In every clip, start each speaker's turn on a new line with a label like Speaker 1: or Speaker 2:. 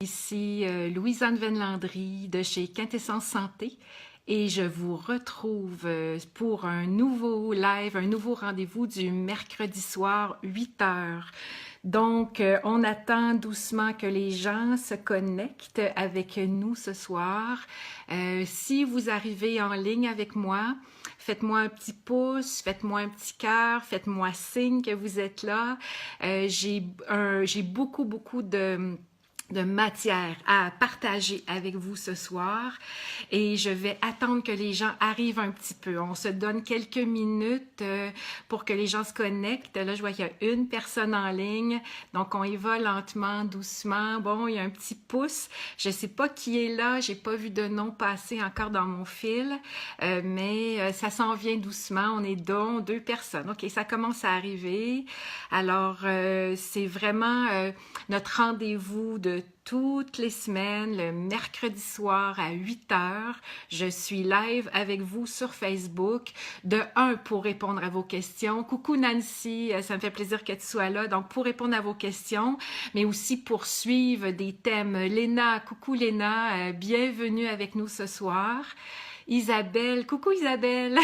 Speaker 1: Ici Louise-Anne Venlandry de chez Quintessence Santé et je vous retrouve pour un nouveau live, un nouveau rendez-vous du mercredi soir 8 heures. Donc, on attend doucement que les gens se connectent avec nous ce soir. Si vous arrivez en ligne avec moi, faites-moi un petit pouce, faites-moi un petit cœur, faites-moi signe que vous êtes là. J'ai beaucoup de matière à partager avec vous ce soir et je vais attendre que les gens arrivent un petit peu. On se donne quelques minutes pour que les gens se connectent. Là, je vois qu'il y a une personne en ligne, donc on y va lentement, doucement. Bon, il y a un petit pouce. Je sais pas qui est là, j'ai pas vu de nom passer encore dans mon fil, mais ça s'en vient doucement. On est deux personnes. OK, ça commence à arriver. Alors, c'est vraiment notre rendez-vous de toutes les semaines, le mercredi soir à 8 heures. Je suis live avec vous sur Facebook. De un, pour répondre à vos questions. Coucou Nancy, ça me fait plaisir que tu sois là. Donc, pour répondre à vos questions, mais aussi pour suivre des thèmes. Léna, coucou Léna, bienvenue avec nous ce soir. Isabelle, coucou Isabelle,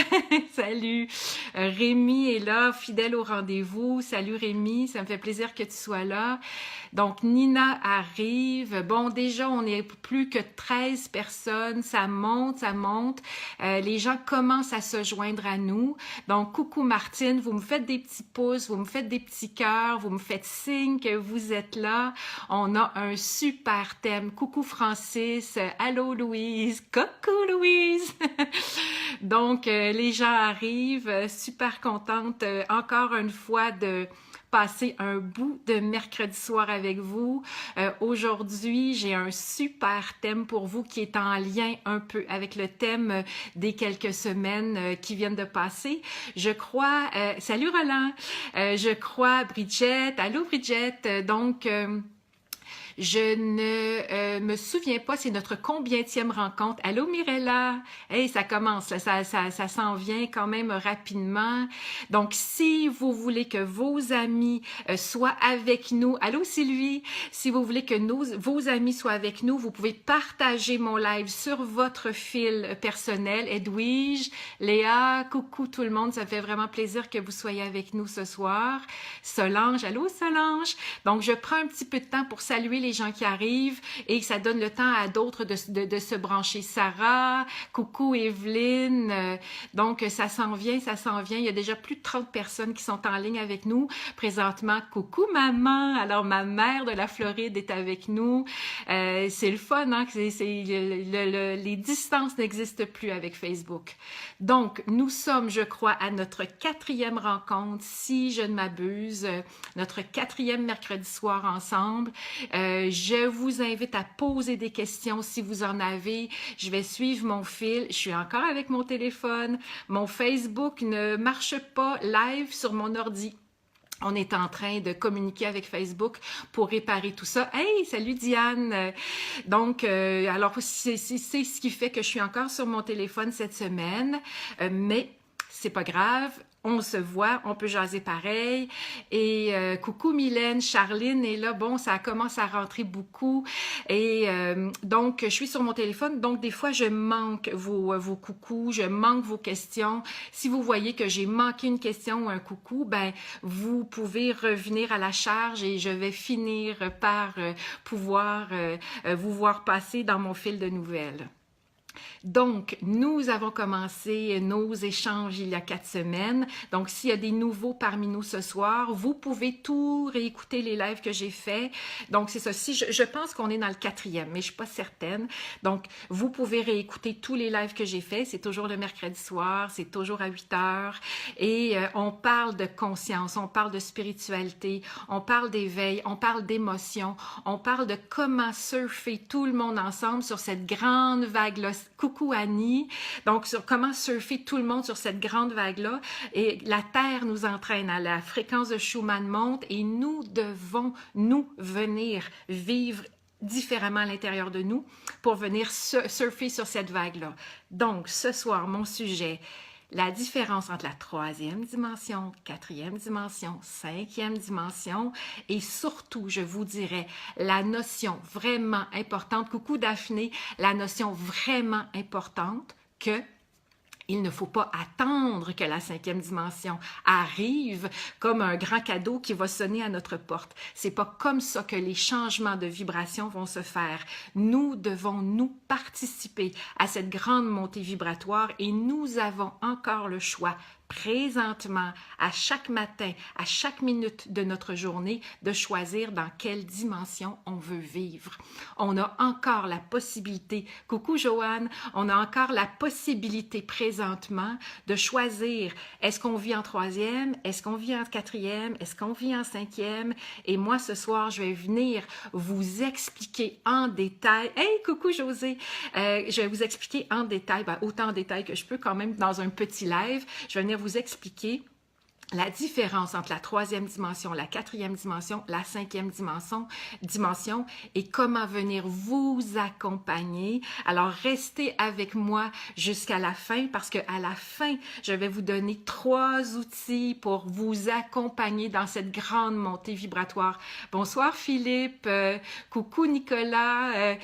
Speaker 1: salut. Rémi est là, fidèle au rendez-vous. Salut Rémi, ça me fait plaisir que tu sois là. Donc Nina arrive. Bon, déjà on est plus que 13 personnes, ça monte, ça monte. Les gens commencent à se joindre à nous. Donc coucou Martine, vous me faites des petits pouces, vous me faites des petits cœurs, vous me faites signe que vous êtes là. On a un super thème. Coucou Francis, allô Louise, coucou Louise. Donc, les gens arrivent, super contente encore une fois de passer un bout de mercredi soir avec vous. Aujourd'hui, j'ai un super thème pour vous qui est en lien un peu avec le thème des quelques semaines qui viennent de passer. Je crois, salut Roland, je crois Bridget, allô Bridget, donc... je ne me souviens pas, c'est notre combientième rencontre. Allô Mirella? Hey, ça commence, là, ça s'en vient quand même rapidement. Donc, si vous voulez que vos amis soient avec nous, allô Sylvie? Si vous voulez que vos amis soient avec nous, vous pouvez partager mon live sur votre fil personnel. Edwige, Léa, coucou tout le monde, ça me fait vraiment plaisir que vous soyez avec nous ce soir. Solange, allô Solange? Donc, je prends un petit peu de temps pour saluer les gens qui arrivent et ça donne le temps à d'autres de se brancher. Sarah, coucou Evelyne, donc ça s'en vient, ça s'en vient. Il y a déjà plus de 30 personnes qui sont en ligne avec nous présentement. Coucou maman, alors ma mère de la Floride est avec nous. C'est le fun, hein? Les distances n'existent plus avec Facebook. Donc, nous sommes, je crois, à notre 4e rencontre, si je ne m'abuse, notre 4e mercredi soir ensemble. Je vous invite à poser des questions si vous en avez. Je vais suivre mon fil. Je suis encore avec mon téléphone. Mon Facebook ne marche pas live sur mon ordi. On est en train de communiquer avec Facebook pour réparer tout ça. Hey, salut Diane! Donc, alors, c'est ce qui fait que je suis encore sur mon téléphone cette semaine, mais c'est pas grave. On se voit, on peut jaser pareil. Et coucou Mylène, Charline est là. Bon, ça commence à rentrer beaucoup. Et donc, je suis sur mon téléphone. Donc, des fois, je manque vos coucous, je manque vos questions. Si vous voyez que j'ai manqué une question ou un coucou, ben, vous pouvez revenir à la charge et je vais finir par pouvoir vous voir passer dans mon fil de nouvelles. Donc, nous avons commencé nos échanges il y a 4 semaines. Donc, s'il y a des nouveaux parmi nous ce soir, vous pouvez tout réécouter les lives que j'ai faits. Donc, c'est ça. Si je pense qu'on est dans le 4e, mais je suis pas certaine. Donc, vous pouvez réécouter tous les lives que j'ai faits. C'est toujours le mercredi soir, c'est toujours à 8 heures. Et on parle de conscience, on parle de spiritualité, on parle d'éveil, on parle d'émotion, on parle de comment surfer tout le monde ensemble sur cette grande vague-là. Coucou Annie, donc sur comment surfer tout le monde sur cette grande vague-là. Et la Terre nous entraîne, à la fréquence de Schumann monte et nous devons, nous, venir vivre différemment à l'intérieur de nous pour venir surfer sur cette vague-là. Donc, ce soir, mon sujet, la différence entre la troisième dimension, quatrième dimension, cinquième dimension et surtout, je vous dirais, la notion vraiment importante, coucou Daphné, la notion vraiment importante que il ne faut pas attendre que la cinquième dimension arrive comme un grand cadeau qui va sonner à notre porte. C'est pas comme ça que les changements de vibration vont se faire. Nous devons nous participer à cette grande montée vibratoire et nous avons encore le choix présentement, à chaque matin, à chaque minute de notre journée, de choisir dans quelle dimension on veut vivre. On a encore la possibilité, coucou Joanne, on a encore la possibilité présentement de choisir, est-ce qu'on vit en troisième, est-ce qu'on vit en quatrième, est-ce qu'on vit en cinquième, et moi ce soir, je vais venir vous expliquer en détail, hey, coucou José, je vais vous expliquer en détail, autant en détail que je peux quand même dans un petit live, je vais venir vous expliquer la différence entre la troisième dimension, la quatrième dimension, la cinquième dimension et comment venir vous accompagner. Alors, restez avec moi jusqu'à la fin parce qu'à la fin, je vais vous donner 3 outils pour vous accompagner dans cette grande montée vibratoire. Bonsoir Philippe, coucou Nicolas.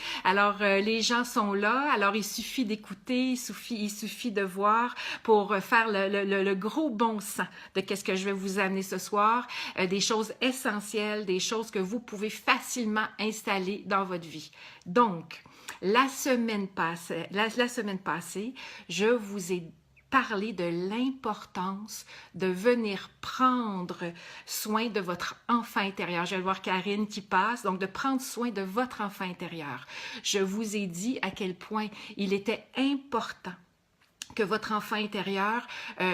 Speaker 1: Les gens sont là, alors il suffit d'écouter, il suffit de voir pour faire le gros bon sens de qu'est-ce que je vais vous amener ce soir, des choses essentielles, des choses que vous pouvez facilement installer dans votre vie. Donc, la semaine passée, je vous ai parlé de l'importance de venir prendre soin de votre enfant intérieur. Je vais voir Karine qui passe, donc de prendre soin de votre enfant intérieur. Je vous ai dit à quel point il était important que votre enfant intérieur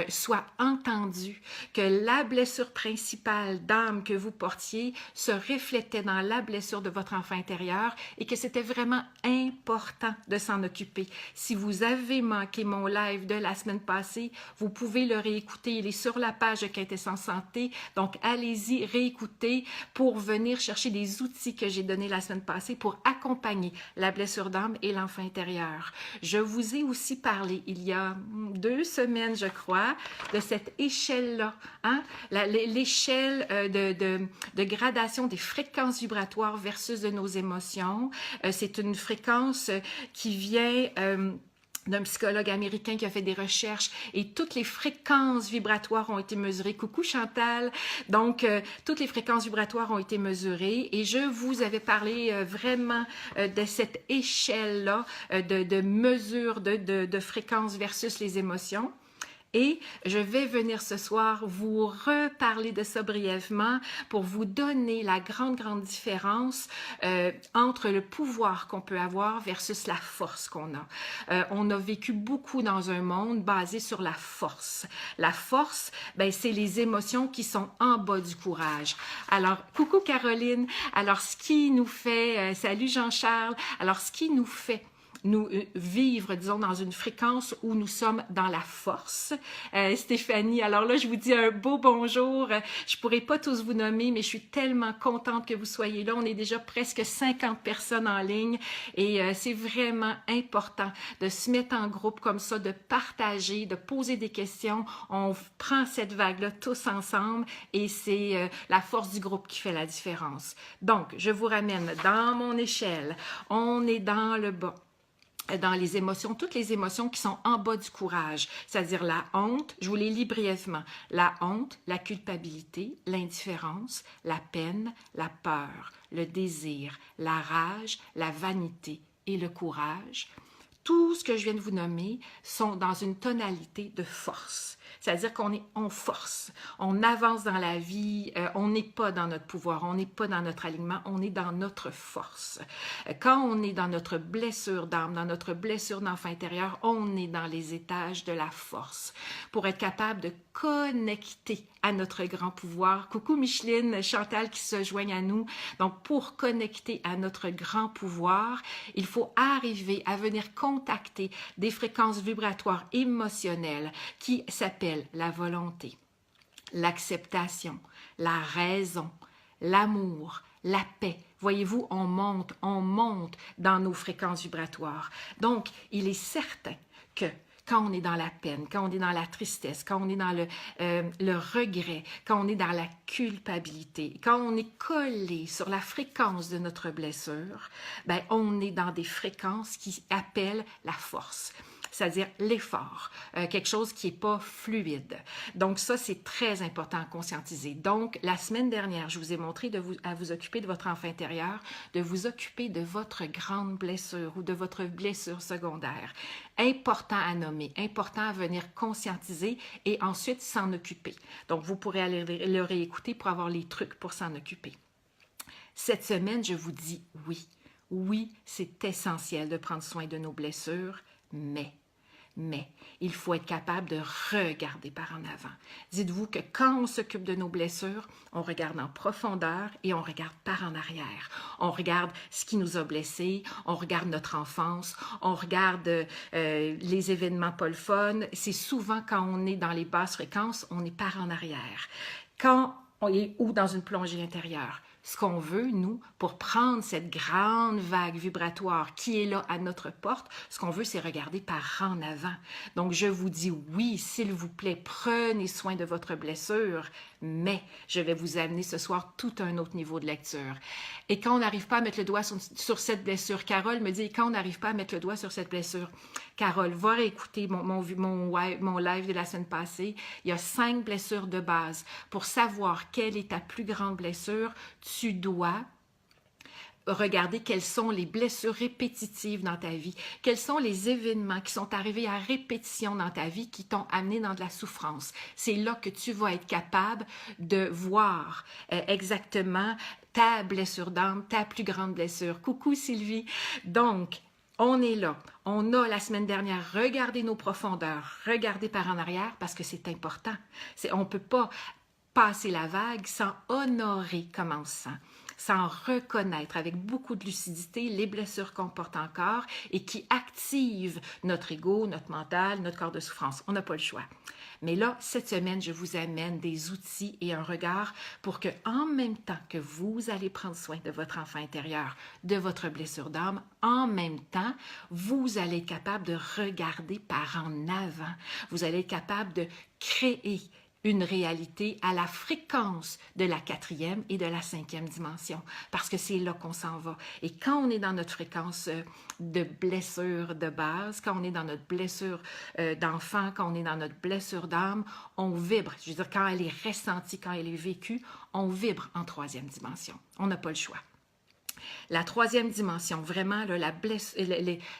Speaker 1: soit entendu, que la blessure principale d'âme que vous portiez se reflétait dans la blessure de votre enfant intérieur et que c'était vraiment important de s'en occuper. Si vous avez manqué mon live de la semaine passée, vous pouvez le réécouter. Il est sur la page de Quintessence Santé, donc allez-y, réécoutez pour venir chercher des outils que j'ai donnés la semaine passée pour accompagner la blessure d'âme et l'enfant intérieur. Je vous ai aussi parlé il y a 2 semaines, je crois, de cette échelle-là, hein? L'échelle de gradation des fréquences vibratoires versus de nos émotions. C'est une fréquence qui vient d'un psychologue américain qui a fait des recherches et toutes les fréquences vibratoires ont été mesurées. Coucou Chantal! Donc, toutes les fréquences vibratoires ont été mesurées et je vous avais parlé vraiment de cette échelle-là de mesure de fréquences versus les émotions. Et je vais venir ce soir vous reparler de ça brièvement pour vous donner la grande différence entre le pouvoir qu'on peut avoir versus la force qu'on a. On a vécu beaucoup dans un monde basé sur la force. La force, ben, c'est les émotions qui sont en bas du courage. Alors, coucou Caroline. Alors, ce qui nous fait... salut Jean-Charles. Alors, ce qui nous fait nous vivre, disons, dans une fréquence où nous sommes dans la force. Stéphanie, alors là, je vous dis un beau bonjour. Je pourrais pas tous vous nommer, mais je suis tellement contente que vous soyez là. On est déjà presque 50 personnes en ligne et c'est vraiment important de se mettre en groupe comme ça, de partager, de poser des questions. On prend cette vague-là tous ensemble et c'est la force du groupe qui fait la différence. Donc, je vous ramène dans mon échelle. On est dans le bas, dans les émotions, toutes les émotions qui sont en bas du courage, c'est-à-dire la honte, je vous les lis brièvement, la honte, la culpabilité, l'indifférence, la peine, la peur, le désir, la rage, la vanité et le courage. Tout ce que je viens de vous nommer sont dans une tonalité de force. C'est-à-dire qu'on est en force, on avance dans la vie, on n'est pas dans notre pouvoir, on n'est pas dans notre alignement, on est dans notre force. Quand on est dans notre blessure d'âme, dans notre blessure d'enfant intérieur, on est dans les étages de la force pour être capable de connecter à notre grand pouvoir. Coucou Micheline, Chantal qui se joignent à nous. Donc, pour connecter à notre grand pouvoir, il faut arriver à venir contacter des fréquences vibratoires émotionnelles qui s'appellent la volonté, l'acceptation, la raison, l'amour, la paix. Voyez-vous, on monte dans nos fréquences vibratoires. Donc, il est certain que quand on est dans la peine, quand on est dans la tristesse, quand on est dans le regret, quand on est dans la culpabilité, quand on est collé sur la fréquence de notre blessure, ben, on est dans des fréquences qui appellent la force, c'est-à-dire l'effort, quelque chose qui n'est pas fluide. Donc ça, c'est très important à conscientiser. Donc, la semaine dernière, je vous ai montré à vous occuper de votre enfant intérieur, de vous occuper de votre grande blessure ou de votre blessure secondaire. Important à nommer, important à venir conscientiser et ensuite s'en occuper. Donc, vous pourrez aller le réécouter pour avoir les trucs pour s'en occuper. Cette semaine, je vous dis oui. Oui, c'est essentiel de prendre soin de nos blessures, mais il faut être capable de regarder par en avant. Dites-vous que quand on s'occupe de nos blessures, on regarde en profondeur et on regarde par en arrière. On regarde ce qui nous a blessés, on regarde notre enfance, on regarde les événements pas le fun. C'est souvent quand on est dans les basses fréquences, on est par en arrière. Quand on est ou dans une plongée intérieure. Ce qu'on veut, nous, pour prendre cette grande vague vibratoire qui est là à notre porte, ce qu'on veut, c'est regarder par en avant. Donc, je vous dis oui, s'il vous plaît, prenez soin de votre blessure, mais je vais vous amener ce soir tout un autre niveau de lecture. Et quand on n'arrive pas à mettre le doigt sur cette blessure, Carole me dit, quand on n'arrive pas à mettre le doigt sur cette blessure, Carole, va réécouter mon live de la semaine passée. Il y a 5 blessures de base. Pour savoir quelle est ta plus grande blessure, tu dois regarder quelles sont les blessures répétitives dans ta vie, quels sont les événements qui sont arrivés à répétition dans ta vie qui t'ont amené dans de la souffrance. C'est là que tu vas être capable de voir exactement ta blessure d'âme, ta plus grande blessure. Coucou Sylvie! Donc, on est là. On a la semaine dernière regardé nos profondeurs, regardé par en arrière parce que c'est important. On ne peut pas passer la vague sans honorer comment on se sent, sans reconnaître avec beaucoup de lucidité les blessures qu'on porte encore et qui activent notre ego, notre mental, notre corps de souffrance. On n'a pas le choix. Mais là, cette semaine, je vous amène des outils et un regard pour que, en même temps que vous allez prendre soin de votre enfant intérieur, de votre blessure d'âme, en même temps, vous allez être capable de regarder par en avant. Vous allez être capable de créer une réalité à la fréquence de la 4e et de la 5e dimension, parce que c'est là qu'on s'en va. Et quand on est dans notre fréquence de blessure de base, quand on est dans notre blessure d'enfant, quand on est dans notre blessure d'âme, on vibre. Je veux dire, quand elle est ressentie, quand elle est vécue, on vibre en 3e dimension. On n'a pas le choix. La 3e dimension, vraiment, là,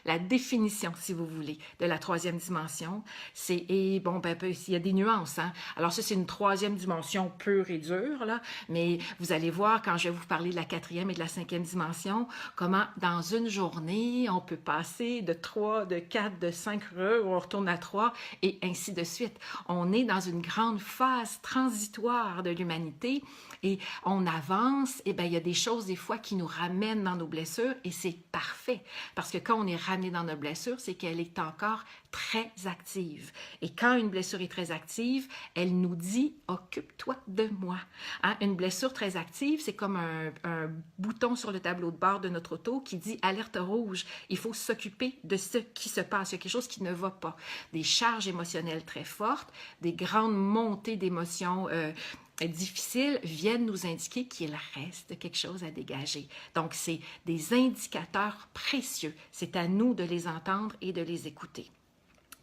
Speaker 1: la définition, si vous voulez, de la 3e dimension, c'est, et bon, ben, il y a des nuances, hein. Alors ça, c'est une 3e dimension pure et dure, là, mais vous allez voir, quand je vais vous parler de la 4e et de la 5e dimension, comment, dans une journée, on peut passer de 3, de 4, de 5 on retourne à 3, et ainsi de suite. On est dans une grande phase transitoire de l'humanité, et on avance, et bien, il y a des choses, des fois, qui nous ramènent dans nos blessures, et c'est parfait, parce que quand on est ramené dans nos blessures, c'est qu'elle est encore très active. Et quand une blessure est très active, elle nous dit « occupe-toi de moi ». Hein? Une blessure très active, c'est comme un bouton sur le tableau de bord de notre auto qui dit « alerte rouge ». Il faut s'occuper de ce qui se passe. Il y a quelque chose qui ne va pas. Des charges émotionnelles très fortes, des grandes montées d'émotions difficiles viennent nous indiquer qu'il reste quelque chose à dégager. Donc, c'est des indicateurs précieux. C'est à nous de les entendre et de les écouter.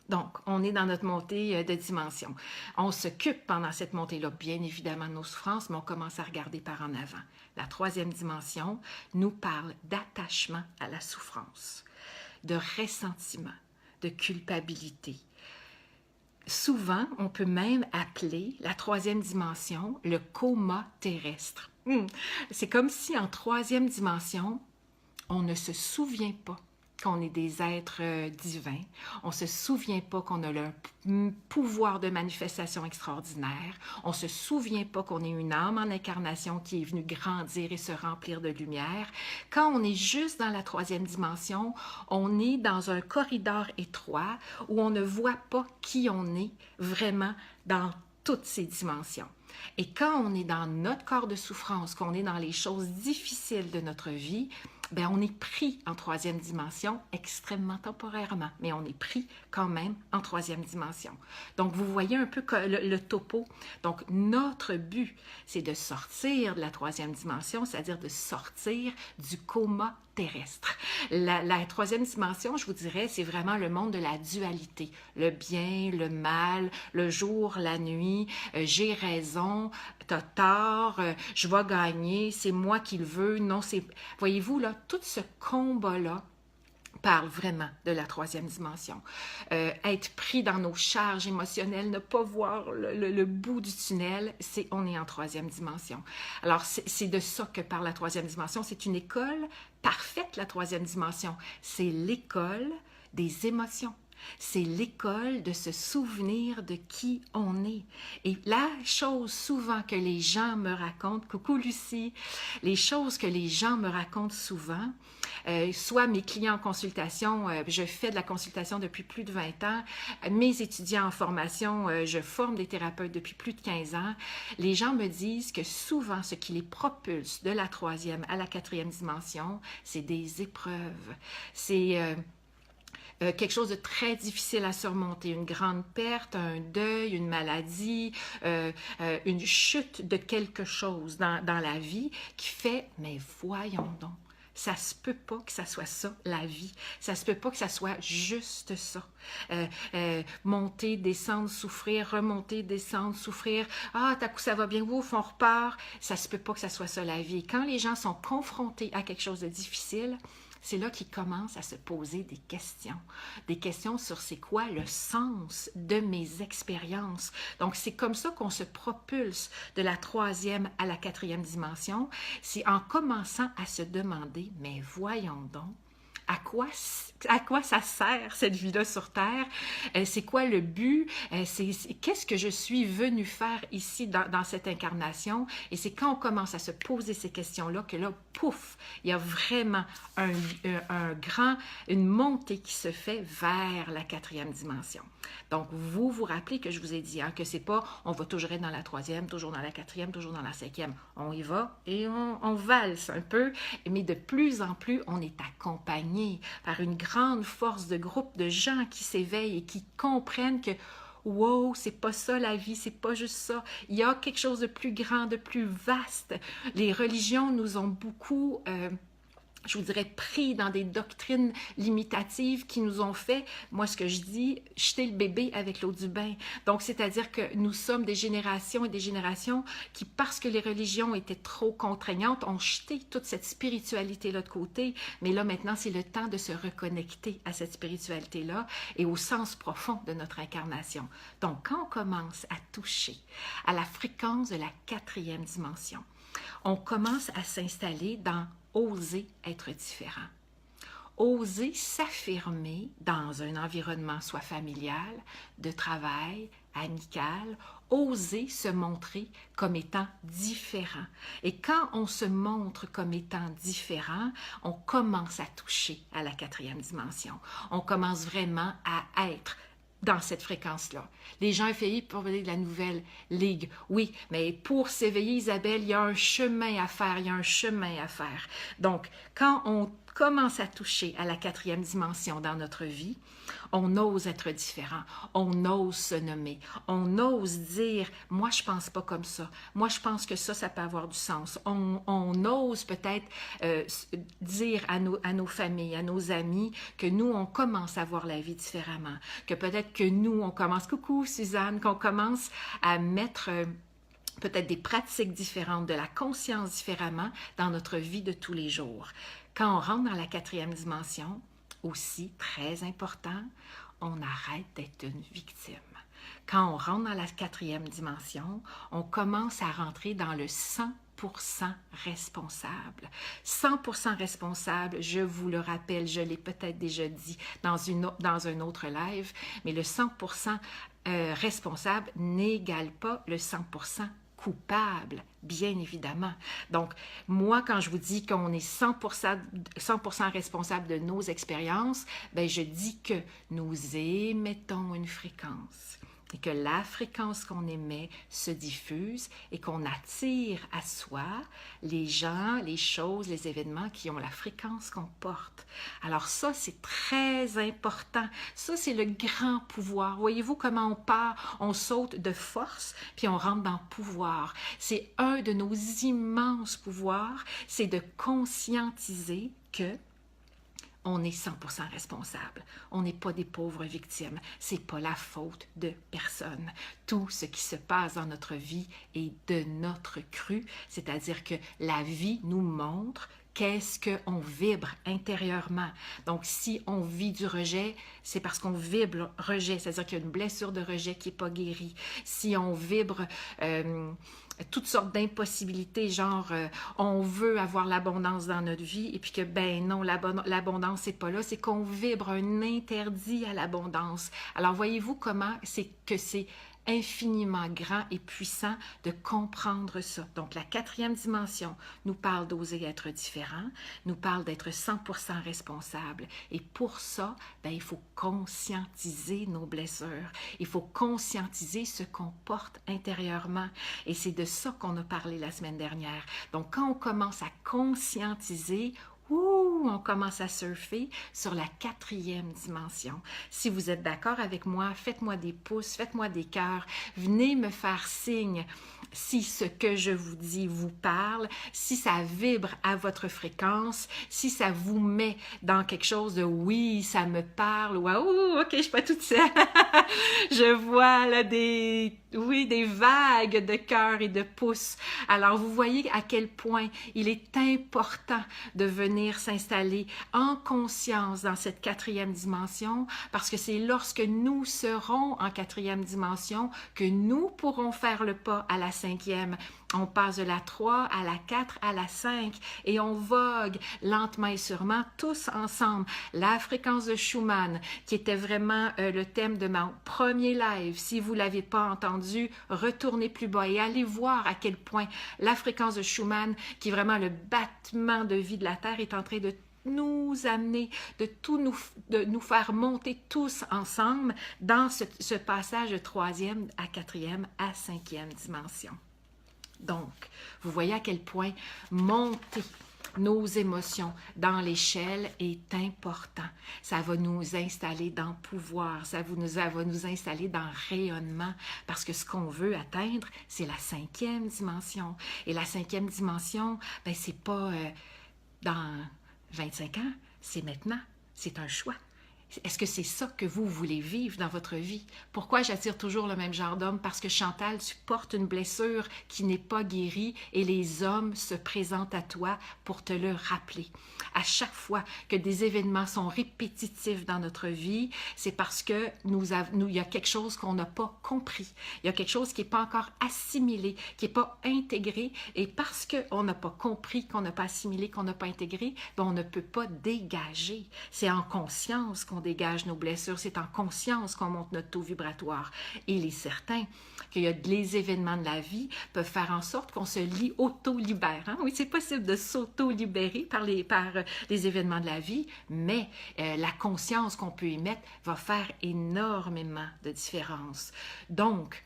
Speaker 1: Donc, on est dans notre montée de dimension. On s'occupe pendant cette montée-là, bien évidemment, de nos souffrances, mais on commence à regarder par en avant. La 3e dimension nous parle d'attachement à la souffrance, de ressentiment, de culpabilité. Souvent, on peut même appeler la 3e dimension le coma terrestre. C'est comme si en 3e dimension, on ne se souvient pas qu'on est des êtres divins. On ne se souvient pas qu'on a le pouvoir de manifestation extraordinaire. On ne se souvient pas qu'on est une âme en incarnation qui est venue grandir et se remplir de lumière. Quand on est juste dans la 3e dimension, on est dans un corridor étroit où on ne voit pas qui on est vraiment dans toutes ces dimensions. Et quand on est dans notre corps de souffrance, qu'on est dans les choses difficiles de notre vie, ben on est pris en troisième dimension extrêmement temporairement, mais on est pris quand même en troisième dimension. Donc, vous voyez un peu le topo. Donc, notre but, c'est de sortir de la troisième dimension, c'est-à-dire de sortir du coma terrestre. La troisième dimension, je vous dirais, c'est vraiment le monde de la dualité. Le bien, le mal, le jour, la nuit, j'ai raison, t'as tort, je vais gagner, c'est moi qui le veux, non, c'est... Voyez-vous, là, tout ce combat-là parle vraiment de la troisième dimension. Être pris dans nos charges émotionnelles, ne pas voir le bout du tunnel, on est en troisième dimension. Alors, c'est de ça que parle la troisième dimension. C'est une école parfaite, la troisième dimension. C'est l'école des émotions. C'est l'école de se souvenir de qui on est. Et la chose souvent que les gens me racontent, coucou Lucie, les choses que les gens me racontent souvent, soit mes clients en consultation, je fais de la consultation depuis plus de 20 ans, mes étudiants en formation, je forme des thérapeutes depuis plus de 15 ans, les gens me disent que souvent ce qui les propulse de la troisième à la quatrième dimension, c'est des épreuves, c'est... quelque chose de très difficile à surmonter, une grande perte, un deuil, une maladie, une chute de quelque chose dans la vie qui fait, mais voyons donc, ça se peut pas que ça soit ça, la vie. Ça se peut pas que ça soit juste ça. Monter, descendre, souffrir, remonter, descendre, souffrir. Ah, d'un coup, ça va bien, ouf, on repart. Ça se peut pas que ça soit ça, la vie. Et quand les gens sont confrontés à quelque chose de difficile, c'est là qu'ils commencent à se poser des questions sur c'est quoi le sens de mes expériences. Donc, c'est comme ça qu'on se propulse de la troisième à la quatrième dimension. C'est en commençant à se demander, mais voyons donc, à quoi ça sert cette vie-là sur Terre? C'est quoi le but? Qu'est-ce que je suis venue faire ici dans cette incarnation? Et c'est quand on commence à se poser ces questions-là que là, pouf, il y a vraiment une montée qui se fait vers la quatrième dimension. Donc, vous vous rappelez que je vous ai dit que c'est pas on va toujours être dans la troisième, toujours dans la quatrième, toujours dans la cinquième. On y va et on valse un peu, mais de plus en plus, on est accompagné par une grande force de groupe de gens qui s'éveillent et qui comprennent que wow, c'est pas ça la vie, c'est pas juste ça. Il y a quelque chose de plus grand, de plus vaste. Les religions nous ont beaucoup... je vous dirais, pris dans des doctrines limitatives qui nous ont fait, moi ce que je dis, jeter le bébé avec l'eau du bain. Donc, c'est-à-dire que nous sommes des générations et des générations qui, parce que les religions étaient trop contraignantes, ont jeté toute cette spiritualité-là de côté. Mais là, maintenant, c'est le temps de se reconnecter à cette spiritualité-là et au sens profond de notre incarnation. Donc, quand on commence à toucher à la fréquence de la quatrième dimension, on commence à s'installer dans oser être différent. Oser s'affirmer dans un environnement soit familial, de travail, amical, oser se montrer comme étant différent. Et quand on se montre comme étant différent, on commence à toucher à la quatrième dimension. On commence vraiment à être dans cette fréquence-là. Les gens FI pour venir de la nouvelle ligue, oui, mais pour s'éveiller, Isabelle, il y a un chemin à faire, il y a un chemin à faire. Donc, quand on commence à toucher à la quatrième dimension dans notre vie, on ose être différent, on ose se nommer, on ose dire « moi, je pense pas comme ça, moi, je pense que ça peut avoir du sens ». On ose peut-être dire à nos familles, à nos amis que nous, on commence à voir la vie différemment, que peut-être que nous, on commence, coucou Suzanne, qu'on commence à mettre... peut-être des pratiques différentes, de la conscience différemment dans notre vie de tous les jours. Quand on rentre dans la quatrième dimension, aussi très important, on arrête d'être une victime. Quand on rentre dans la quatrième dimension, on commence à rentrer dans le 100% responsable. 100% responsable, je vous le rappelle, je l'ai peut-être déjà dit dans un autre live, mais le 100% responsable n'égale pas le 100% coupable, bien évidemment. Donc, moi, quand je vous dis qu'on est 100% responsable de nos expériences, ben, je dis que nous émettons une fréquence. et que la fréquence qu'on émet se diffuse et qu'on attire à soi les gens, les choses, les événements qui ont la fréquence qu'on porte. Alors ça, c'est très important. Ça, c'est le grand pouvoir. Voyez-vous comment on part, on saute de force, puis on rentre dans le pouvoir. C'est un de nos immenses pouvoirs, c'est de conscientiser que on est 100% responsable. On n'est pas des pauvres victimes. C'est pas la faute de personne. Tout ce qui se passe dans notre vie est de notre cru, c'est-à-dire que la vie nous montre qu'est-ce qu'on vibre intérieurement. Donc, si on vit du rejet, c'est parce qu'on vibre rejet, c'est-à-dire qu'il y a une blessure de rejet qui n'est pas guérie. Si on vibre toutes sortes d'impossibilités, genre on veut avoir l'abondance dans notre vie et puis que ben non, l'abondance c'est pas là, c'est qu'on vibre un interdit à l'abondance. Alors voyez-vous comment c'est infiniment grand et puissant de comprendre ça. Donc, la 4e dimension nous parle d'oser être différent, nous parle d'être 100% responsable. Et pour ça, ben, il faut conscientiser nos blessures. Il faut conscientiser ce qu'on porte intérieurement. Et c'est de ça qu'on a parlé la semaine dernière. Donc, quand on commence à conscientiser, on commence à surfer sur la 4e dimension. Si vous êtes d'accord avec moi, faites-moi des pouces, faites-moi des cœurs, venez me faire signe si ce que je vous dis vous parle, si ça vibre à votre fréquence, si ça vous met dans quelque chose de oui, ça me parle, waouh, ok, je suis pas toute seule. Je vois là des vagues de cœurs et de pouces. Alors vous voyez à quel point il est important de venir s'installer en conscience dans cette 4e dimension, parce que c'est lorsque nous serons en 4e dimension que nous pourrons faire le pas à la 5e. On passe de la 3 à la 4 à la 5 et on vogue lentement et sûrement tous ensemble. La fréquence de Schumann, qui était vraiment le thème de mon premier live. Si vous ne l'avez pas entendu, retournez plus bas et allez voir à quel point la fréquence de Schumann, qui est vraiment le battement de vie de la Terre, est en train de nous amener, de nous faire monter tous ensemble dans ce passage de 3e à 4e à 5e dimension. Donc, vous voyez à quel point monter nos émotions dans l'échelle est important. Ça va nous installer dans le pouvoir, ça va nous installer dans le rayonnement, parce que ce qu'on veut atteindre, c'est la 5e dimension. Et la 5e dimension, ben, c'est pas dans 25 ans, c'est maintenant, c'est un choix. Est-ce que c'est ça que vous voulez vivre dans votre vie? Pourquoi j'attire toujours le même genre d'homme? Parce que Chantal, tu portes une blessure qui n'est pas guérie et les hommes se présentent à toi pour te le rappeler. À chaque fois que des événements sont répétitifs dans notre vie, c'est parce que il y a quelque chose qu'on n'a pas compris. Il y a quelque chose qui n'est pas encore assimilé, qui n'est pas intégré. Et parce qu'on n'a pas compris, qu'on n'a pas assimilé, qu'on n'a pas intégré, ben on ne peut pas dégager. C'est en conscience qu'on dégage nos blessures, c'est en conscience qu'on monte notre taux vibratoire. Et il est certain que les événements de la vie peuvent faire en sorte qu'on se auto-libère. Hein? Oui, c'est possible de s'auto-libérer par les événements de la vie, mais la conscience qu'on peut émettre va faire énormément de différence. Donc,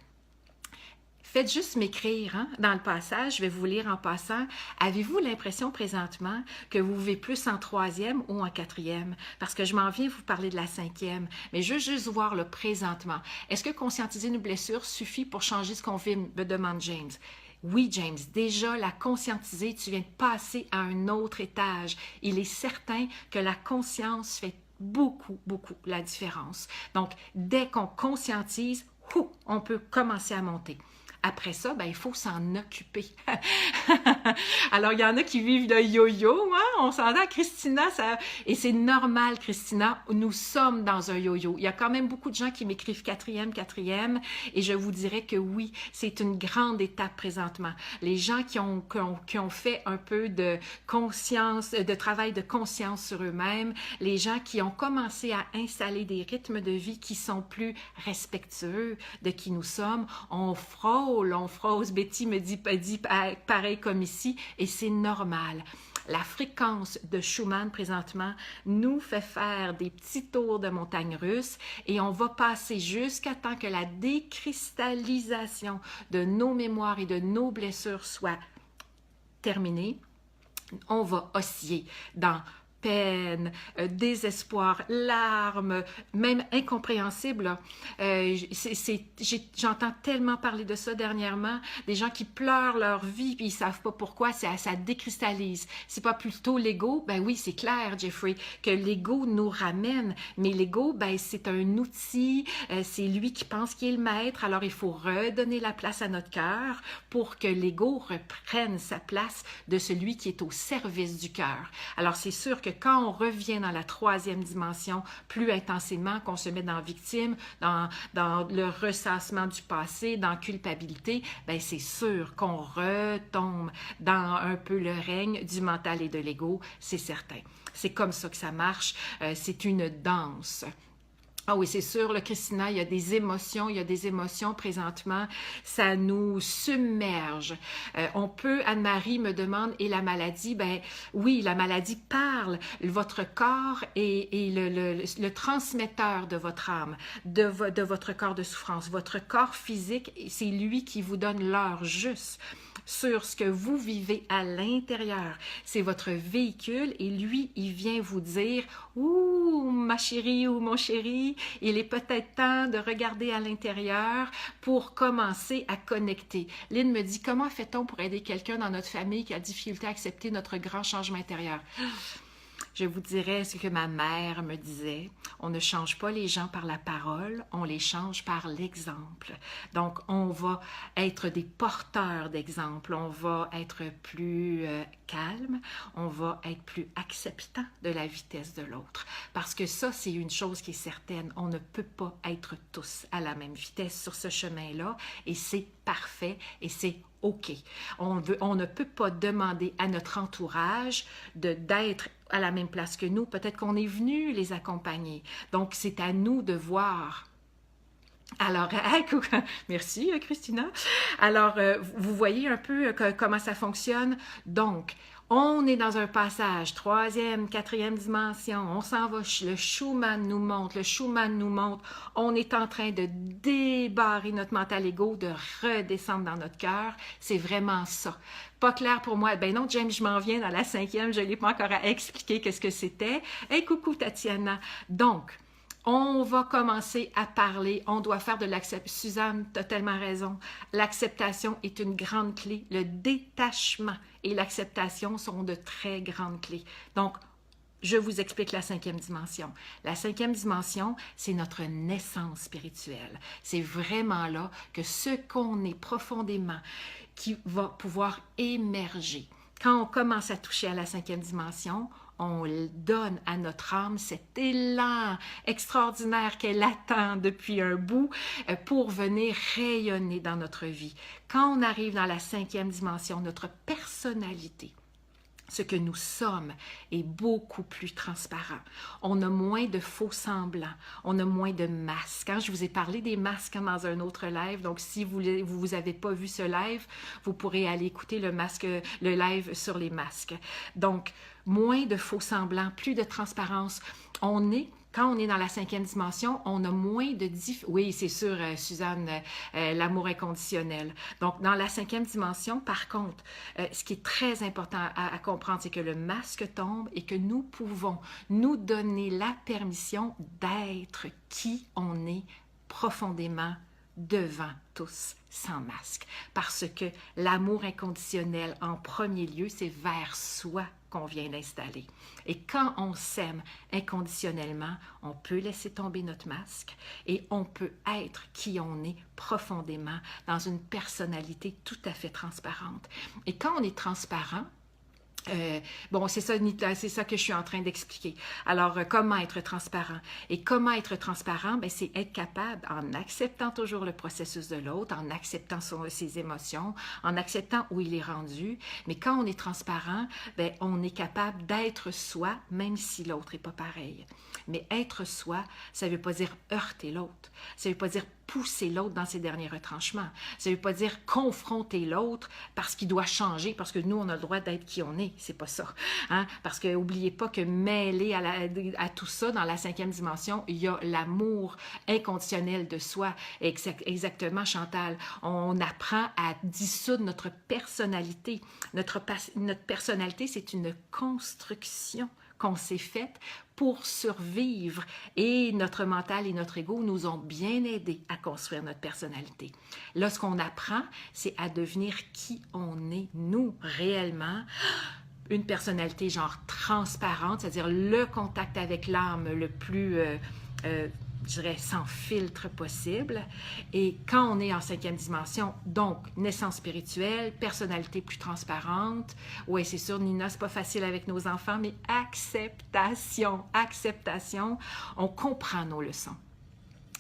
Speaker 1: faites juste m'écrire dans le passage, je vais vous lire en passant. Avez-vous l'impression présentement que vous vivez plus en 3e ou en 4e? Parce que je m'en viens vous parler de la 5e, mais je veux juste voir le présentement. Est-ce que conscientiser une blessure suffit pour changer ce qu'on vit, me demande James. Oui, James, déjà la conscientiser, tu viens de passer à un autre étage. Il est certain que la conscience fait beaucoup la différence. Donc, dès qu'on conscientise, on peut commencer à monter. Après ça, ben, il faut s'en occuper. Alors, il y en a qui vivent le yo-yo, hein? On s'entend, Christina, et c'est normal, Christina, nous sommes dans un yo-yo. Il y a quand même beaucoup de gens qui m'écrivent 4e, et je vous dirais que oui, c'est une grande étape présentement. Les gens qui ont fait un peu de conscience, de travail de conscience sur eux-mêmes, les gens qui ont commencé à installer des rythmes de vie qui sont plus respectueux de qui nous sommes, on frôle, Betty me dit pareil comme ici, et c'est normal. La fréquence de Schumann présentement nous fait faire des petits tours de montagne russe et on va passer jusqu'à temps que la décristallisation de nos mémoires et de nos blessures soit terminée. On va osciller dans peine, désespoir, larmes, même incompréhensible. J'entends tellement parler de ça dernièrement, des gens qui pleurent leur vie puis ils savent pas pourquoi, ça décristallise. C'est pas plutôt l'ego? Ben oui, c'est clair, Jeffrey, que l'ego nous ramène, mais l'ego, ben c'est un outil, c'est lui qui pense qu'il est le maître, alors il faut redonner la place à notre cœur pour que l'ego reprenne sa place de celui qui est au service du cœur. Alors c'est sûr que quand on revient dans la troisième dimension plus intensément, qu'on se met dans victime, dans le ressassement du passé, dans culpabilité, ben c'est sûr qu'on retombe dans un peu le règne du mental et de l'ego, c'est certain. C'est comme ça que ça marche, c'est une danse. Ah oui, c'est sûr, le Christina, il y a des émotions présentement, ça nous submerge. On peut, Anne-Marie me demande, et la maladie? Ben oui, la maladie parle. Votre corps est le transmetteur de votre âme, de votre corps de souffrance. Votre corps physique, c'est lui qui vous donne l'heure juste sur ce que vous vivez à l'intérieur. C'est votre véhicule et lui, il vient vous dire « Ouh, ma chérie ou mon chéri, il est peut-être temps de regarder à l'intérieur pour commencer à connecter. » Lynn me dit « Comment fait-on pour aider quelqu'un dans notre famille qui a difficulté à accepter notre grand changement intérieur? » Je vous dirais ce que ma mère me disait. On ne change pas les gens par la parole, on les change par l'exemple. Donc, on va être des porteurs d'exemple, on va être plus calme, on va être plus acceptant de la vitesse de l'autre. Parce que ça, c'est une chose qui est certaine. On ne peut pas être tous à la même vitesse sur ce chemin-là et c'est parfait et c'est OK. On ne peut pas demander à notre entourage d'être à la même place que nous. Peut-être qu'on est venu les accompagner. Donc, c'est à nous de voir. Alors, merci Christina. Alors, vous voyez un peu comment ça fonctionne. Donc, on est dans un passage, troisième, quatrième dimension, on s'en va, le Schumann nous montre, on est en train de débarrer notre mental ego, de redescendre dans notre cœur, c'est vraiment ça. Pas clair pour moi, ben non James, je m'en viens dans la cinquième, je n'ai pas encore à expliquer qu'est-ce que c'était. Hey, coucou Tatiana, donc, on va commencer à parler, on doit faire de l'acceptation. Suzanne, tu as tellement raison. L'acceptation est une grande clé. Le détachement et l'acceptation sont de très grandes clés. Donc, je vous explique la cinquième dimension. La cinquième dimension, c'est notre naissance spirituelle. C'est vraiment là que ce qu'on est profondément, qui va pouvoir émerger. Quand on commence à toucher à la cinquième dimension, on donne à notre âme cet élan extraordinaire qu'elle attend depuis un bout pour venir rayonner dans notre vie. Quand on arrive dans la cinquième dimension, notre personnalité, ce que nous sommes est beaucoup plus transparent. On a moins de faux semblants, on a moins de masques. Je vous ai parlé des masques dans un autre live, donc si vous n'avez pas vu ce live, vous pourrez aller écouter le live sur les masques. Donc, moins de faux semblants, plus de transparence. Quand on est dans la cinquième dimension, on a moins de... Oui, c'est sûr, Suzanne, l'amour inconditionnel. Donc, dans la cinquième dimension, par contre, ce qui est très important à comprendre, c'est que le masque tombe et que nous pouvons nous donner la permission d'être qui on est profondément devant tous, sans masque. Parce que l'amour inconditionnel, en premier lieu, c'est vers soi qu'on vient d'installer. Et quand on s'aime inconditionnellement, on peut laisser tomber notre masque et on peut être qui on est profondément dans une personnalité tout à fait transparente. Et quand on est transparent, bon, c'est ça que je suis en train d'expliquer. Alors, comment être transparent? Et comment être transparent? Ben, c'est être capable, en acceptant toujours le processus de l'autre, en acceptant ses émotions, en acceptant où il est rendu. Mais quand on est transparent, ben, on est capable d'être soi, même si l'autre n'est pas pareil. Mais être soi, ça ne veut pas dire heurter l'autre. Ça ne veut pas dire pousser l'autre dans ses derniers retranchements. Ça ne veut pas dire confronter l'autre parce qu'il doit changer, parce que nous, on a le droit d'être qui on est. C'est pas ça. Hein? Parce que n'oubliez pas que mêlé à tout ça, dans la 5e dimension, il y a l'amour inconditionnel de soi. Exactement, Chantal. On apprend à dissoudre notre personnalité. Notre personnalité, c'est une construction qu'on s'est faite pour survivre. Et notre mental et notre ego nous ont bien aidés à construire notre personnalité. Là, ce qu'on apprend, c'est à devenir qui on est, nous, réellement. Une personnalité genre transparente, c'est-à-dire le contact avec l'âme le plus... je dirais, sans filtre possible. Et quand on est en 5e dimension, donc naissance spirituelle, personnalité plus transparente, oui, c'est sûr, Nina, c'est pas facile avec nos enfants, mais acceptation, acceptation, on comprend nos leçons.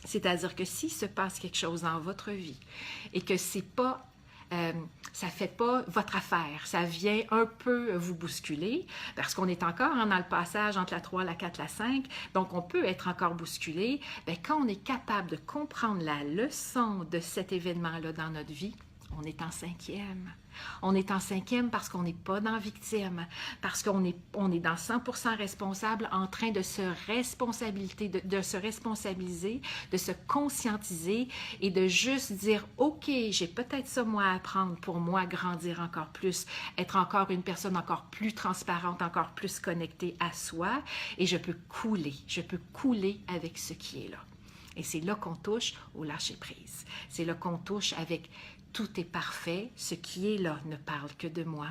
Speaker 1: C'est-à-dire que s'il se passe quelque chose dans votre vie et que c'est pas ça ne fait pas votre affaire, ça vient un peu vous bousculer, parce qu'on est encore dans le passage entre la 3, la 4, la 5, donc on peut être encore bousculé. Bien, quand on est capable de comprendre la leçon de cet événement-là dans notre vie, on est en 5e. On est en 5e parce qu'on n'est pas dans victime, parce qu'on est dans 100% responsable, en train de se responsabiliser, de se conscientiser et de juste dire « Ok, j'ai peut-être ça moi à apprendre pour moi grandir encore plus, être encore une personne encore plus transparente, encore plus connectée à soi et je peux couler avec ce qui est là. » Et c'est là qu'on touche au lâcher-prise. C'est là qu'on touche avec tout est parfait, ce qui est là ne parle que de moi,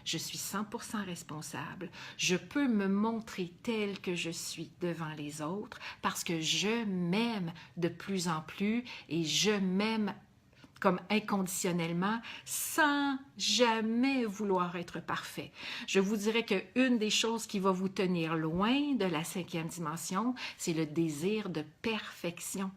Speaker 1: je suis 100% responsable, je peux me montrer tel que je suis devant les autres parce que je m'aime de plus en plus et je m'aime comme inconditionnellement, sans jamais vouloir être parfait. Je vous dirais qu'une des choses qui va vous tenir loin de la 5e dimension, c'est le désir de perfection.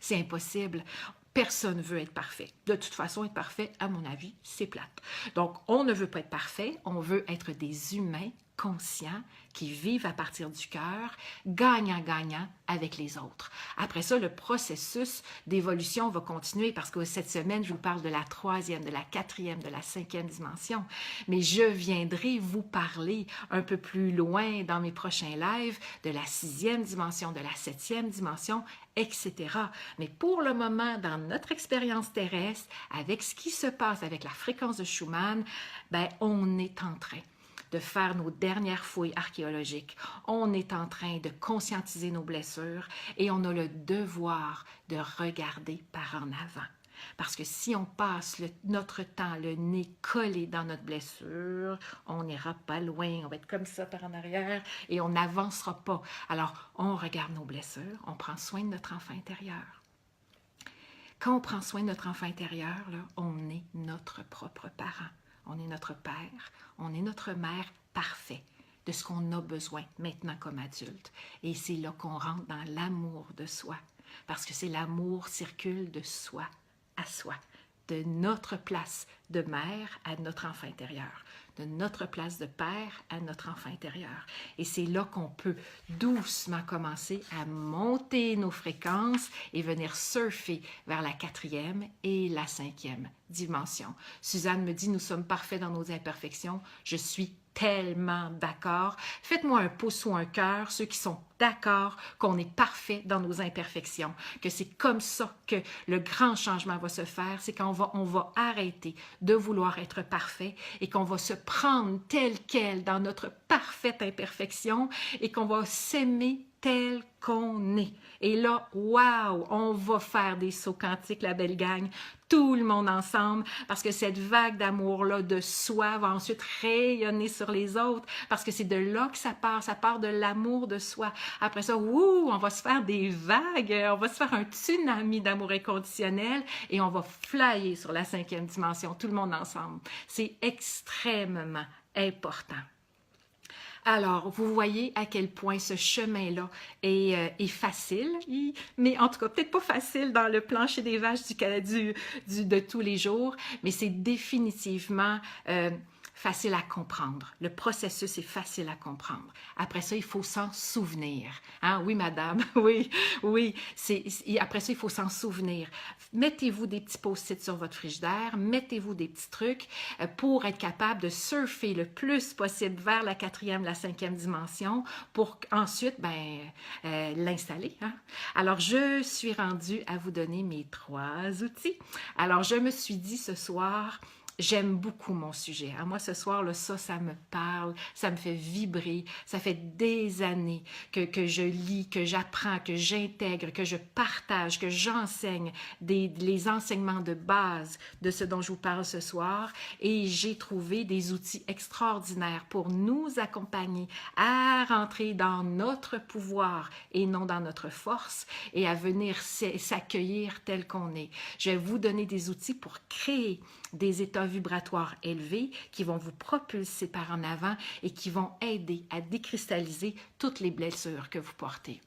Speaker 1: C'est impossible. Personne ne veut être parfait. De toute façon, être parfait, à mon avis, c'est plate. Donc, on ne veut pas être parfait, on veut être des humains conscients qui vivent à partir du cœur, gagnant-gagnant avec les autres. Après ça, le processus d'évolution va continuer parce que cette semaine, je vous parle de la 3e, de la 4e, de la 5e dimension. Mais je viendrai vous parler un peu plus loin dans mes prochains lives de la 6e dimension, de la 7e dimension, etc. Mais pour le moment, dans notre expérience terrestre, avec ce qui se passe avec la fréquence de Schumann, ben, on est en train de faire nos dernières fouilles archéologiques. On est en train de conscientiser nos blessures et on a le devoir de regarder par en avant. Parce que si on passe notre temps le nez collé dans notre blessure, on n'ira pas loin, on va être comme ça par en arrière et on n'avancera pas. Alors, on regarde nos blessures, on prend soin de notre enfant intérieur. Quand on prend soin de notre enfant intérieur, là, on est notre propre parent. On est notre père, on est notre mère parfait de ce qu'on a besoin maintenant comme adulte. Et c'est là qu'on rentre dans l'amour de soi, parce que c'est l'amour circule de soi à soi, de notre place de mère à notre enfant intérieur, de notre place de père à notre enfant intérieur. Et c'est là qu'on peut doucement commencer à monter nos fréquences et venir surfer vers la 4e et la 5e dimension. Suzanne me dit, nous sommes parfaits dans nos imperfections. Je suis tellement d'accord. Faites-moi un pouce ou un cœur, ceux qui sont d'accord qu'on est parfait dans nos imperfections, que c'est comme ça que le grand changement va se faire, c'est quand on va arrêter de vouloir être parfait et qu'on va se prendre tel quel dans notre parfaite imperfection et qu'on va s'aimer tel qu'on est. Et là, waouh, on va faire des sauts quantiques, la belle gang, tout le monde ensemble, parce que cette vague d'amour-là de soi va ensuite rayonner sur les autres, parce que c'est de là que ça part de l'amour de soi. Après ça, on va se faire des vagues, on va se faire un tsunami d'amour inconditionnel et on va flyer sur la 5e dimension, tout le monde ensemble. C'est extrêmement important. Alors, vous voyez à quel point ce chemin-là est facile, mais en tout cas, peut-être pas facile dans le plancher des vaches de tous les jours, mais c'est définitivement facile à comprendre. Le processus est facile à comprendre. Après ça, il faut s'en souvenir. Hein? Oui, madame, oui, oui. Après ça, il faut s'en souvenir. Mettez-vous des petits post-it sur votre frigidaire, mettez-vous des petits trucs pour être capable de surfer le plus possible vers la 4e, la 5e dimension pour ensuite l'installer. Hein? Alors, je suis rendue à vous donner mes 3 outils. Alors, je me suis dit ce soir... J'aime beaucoup mon sujet. Moi, ce soir, là, ça me parle, ça me fait vibrer. Ça fait des années que je lis, que j'apprends, que j'intègre, que je partage, que j'enseigne les enseignements de base de ce dont je vous parle ce soir. Et j'ai trouvé des outils extraordinaires pour nous accompagner à rentrer dans notre pouvoir et non dans notre force et à venir s'accueillir tel qu'on est. Je vais vous donner des outils pour créer des états vibratoires élevés qui vont vous propulser par en avant et qui vont aider à décristalliser toutes les blessures que vous portez.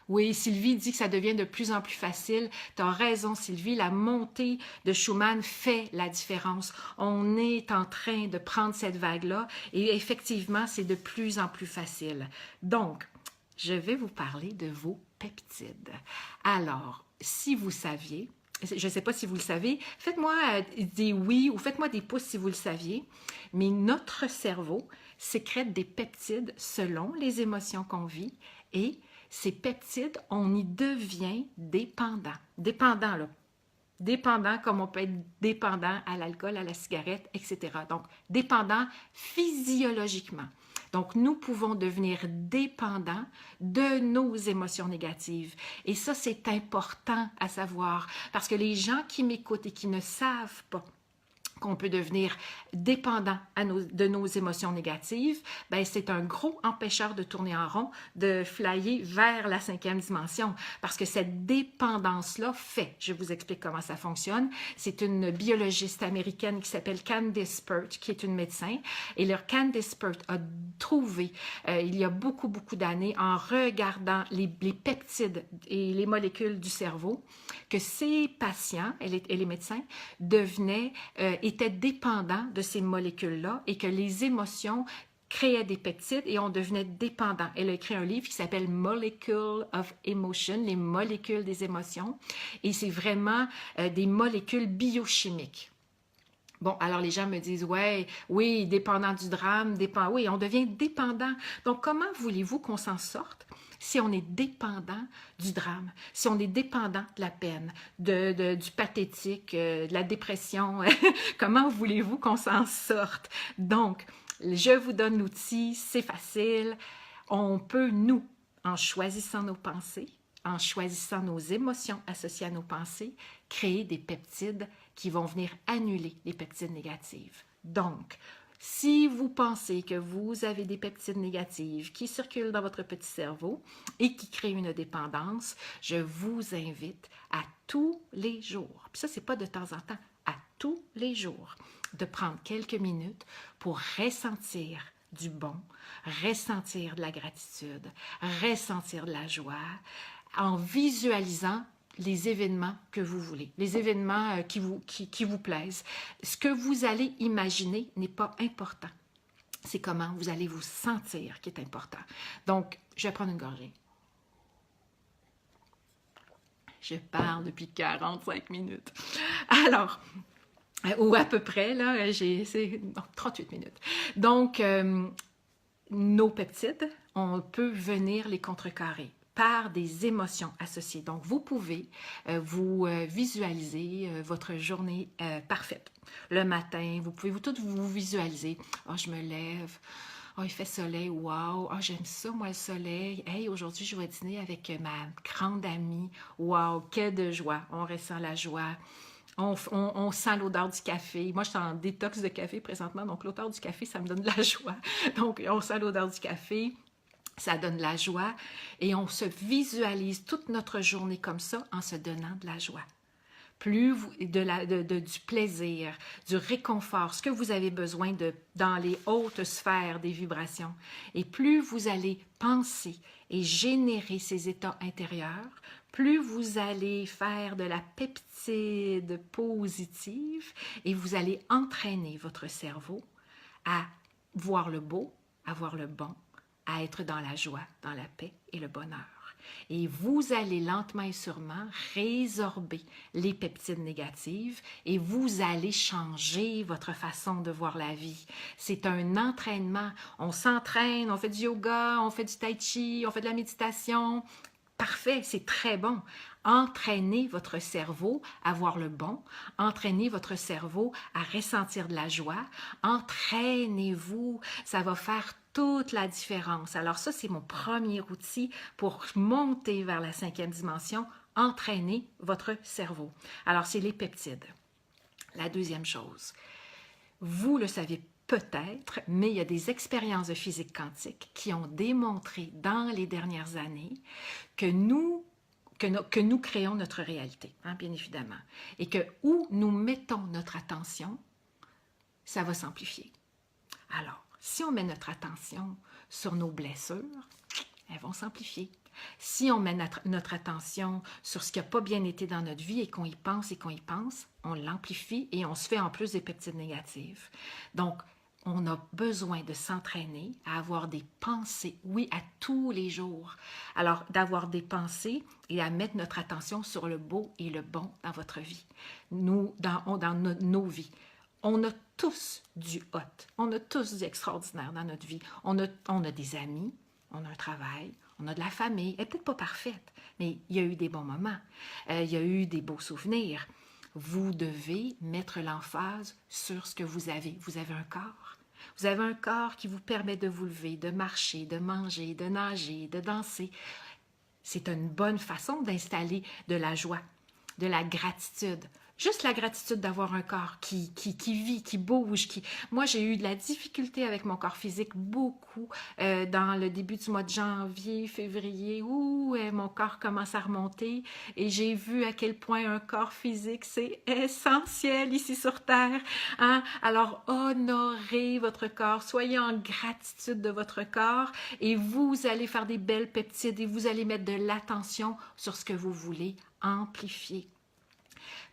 Speaker 1: Oui, Sylvie dit que ça devient de plus en plus facile. Tu as raison, Sylvie, la montée de Schumann fait la différence. On est en train de prendre cette vague-là et effectivement, c'est de plus en plus facile. Donc, je vais vous parler de vos peptides. Alors, si vous saviez... Je ne sais pas si vous le savez, faites-moi des oui ou faites-moi des pouces si vous le saviez, mais notre cerveau sécrète des peptides selon les émotions qu'on vit et ces peptides, on y devient dépendant. Dépendant, là. Dépendant comme on peut être dépendant à l'alcool, à la cigarette, etc. Donc, dépendant physiologiquement. Donc, nous pouvons devenir dépendants de nos émotions négatives. Et ça, c'est important à savoir parce que les gens qui m'écoutent et qui ne savent pas qu'on peut devenir dépendant de nos émotions négatives, ben c'est un gros empêcheur de tourner en rond, de flyer vers la 5e dimension, parce que cette dépendance-là fait, je vous explique comment ça fonctionne, c'est une biologiste américaine qui s'appelle Candice Pert, qui est une médecin, et leur Candice Pert a trouvé, il y a beaucoup d'années, en regardant les peptides et les molécules du cerveau, que ces patients, elle est médecin, étaient dépendants de ces molécules-là et que les émotions créaient des peptides et on devenait dépendant. Elle a écrit un livre qui s'appelle Molecule of Emotion, les molécules des émotions, et c'est vraiment des molécules biochimiques. Bon, alors les gens me disent, ouais, oui, dépendant du drame, oui, on devient dépendant. Donc, comment voulez-vous qu'on s'en sorte si on est dépendant du drame, si on est dépendant de la peine, du pathétique, de la dépression? Comment voulez-vous qu'on s'en sorte? Donc, je vous donne l'outil, c'est facile. On peut, nous, en choisissant nos pensées, en choisissant nos émotions associées à nos pensées, créer des peptides qui vont venir annuler les peptides négatives. Donc, si vous pensez que vous avez des peptides négatives qui circulent dans votre petit cerveau et qui créent une dépendance, je vous invite à tous les jours, puis ça, c'est pas de temps en temps, à tous les jours, de prendre quelques minutes pour ressentir du bon, ressentir de la gratitude, ressentir de la joie, en visualisant les événements que vous voulez, les événements qui vous plaisent. Ce que vous allez imaginer n'est pas important. C'est comment vous allez vous sentir qui est important. Donc, je vais prendre une gorgée. Je parle depuis 45 minutes. Alors, ou à peu près, là, c'est 38 minutes. Donc, nos peptides, on peut venir les contrecarrer par des émotions associées. Donc, vous pouvez vous visualiser votre journée parfaite. Le matin, vous pouvez tout vous visualiser. Oh, je me lève. Oh, il fait soleil. Wow. Oh, j'aime ça, moi, le soleil. Hey, aujourd'hui, je vais dîner avec ma grande amie. Wow, quelle de joie. On ressent la joie. On sent l'odeur du café. Moi, je suis en détox de café présentement, donc l'odeur du café, ça me donne de la joie. Donc, on sent l'odeur du café. Ça donne la joie et on se visualise toute notre journée comme ça en se donnant de la joie. plus du plaisir, du réconfort, ce que vous avez besoin dans les hautes sphères des vibrations. Et plus vous allez penser et générer ces états intérieurs, plus vous allez faire de la peptide positive et vous allez entraîner votre cerveau à voir le beau, à voir le bon, à être dans la joie, dans la paix et le bonheur. Et vous allez lentement et sûrement résorber les peptides négatives et vous allez changer votre façon de voir la vie. C'est un entraînement. On s'entraîne, on fait du yoga, on fait du tai chi, on fait de la méditation. Parfait, c'est très bon. Entraînez votre cerveau à voir le bon, entraînez votre cerveau à ressentir de la joie, entraînez-vous, ça va faire toute la différence. Alors ça, c'est mon premier outil pour monter vers la 5e dimension, entraîner votre cerveau. Alors, c'est les peptides. La deuxième chose, vous le savez peut-être, mais il y a des expériences de physique quantique qui ont démontré dans les dernières années que nous créons notre réalité, hein, bien évidemment, et que où nous mettons notre attention, ça va s'amplifier. Alors, si on met notre attention sur nos blessures, elles vont s'amplifier. Si on met notre attention sur ce qui n'a pas bien été dans notre vie et qu'on y pense, on l'amplifie et on se fait en plus des peptides négatives. Donc, on a besoin de s'entraîner à avoir des pensées, oui, à tous les jours. Alors, d'avoir des pensées et à mettre notre attention sur le beau et le bon dans votre vie, dans nos vies. On a tous du hot, on a tous du extraordinaire dans notre vie. On a des amis, on a un travail, on a de la famille. Elle n'est peut-être pas parfaite, mais il y a eu des bons moments, il y a eu des beaux souvenirs. Vous devez mettre l'emphase sur ce que vous avez. Vous avez un corps. Vous avez un corps qui vous permet de vous lever, de marcher, de manger, de nager, de danser. C'est une bonne façon d'installer de la joie, de la gratitude. Juste la gratitude d'avoir un corps qui vit, qui bouge. Moi, j'ai eu de la difficulté avec mon corps physique beaucoup dans le début du mois de janvier, février, où mon corps commence à remonter et j'ai vu à quel point un corps physique, c'est essentiel ici sur Terre. Hein? Alors, honorez votre corps, soyez en gratitude de votre corps et vous allez faire des belles peptides et vous allez mettre de l'attention sur ce que vous voulez amplifier.